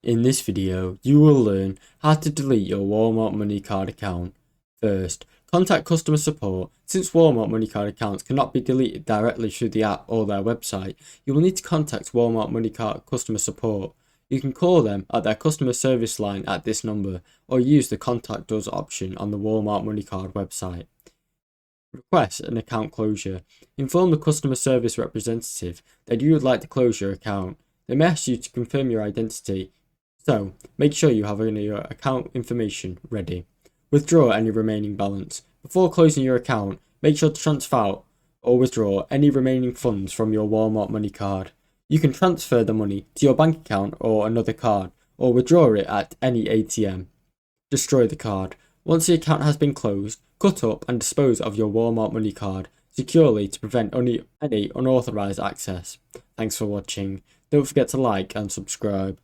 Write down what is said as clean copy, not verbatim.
In this video, you will learn how to delete your Walmart MoneyCard account. First, contact customer support. Since Walmart MoneyCard accounts cannot be deleted directly through the app or their website, you will need to contact Walmart MoneyCard customer support. You can call them at their customer service line at this number, or use the Contact Us option on the Walmart MoneyCard website. Request an account closure. Inform the customer service representative that you would like to close your account. They may ask you to confirm your identity, so make sure you have your account information ready. Withdraw any remaining balance. Before closing your account, make sure to transfer out or withdraw any remaining funds from your Walmart MoneyCard. You can transfer the money to your bank account or another card, or withdraw it at any ATM. Destroy the card. Once the account has been closed, cut up and dispose of your Walmart MoneyCard securely to prevent any unauthorized access. Thanks for watching. Don't forget to like and subscribe.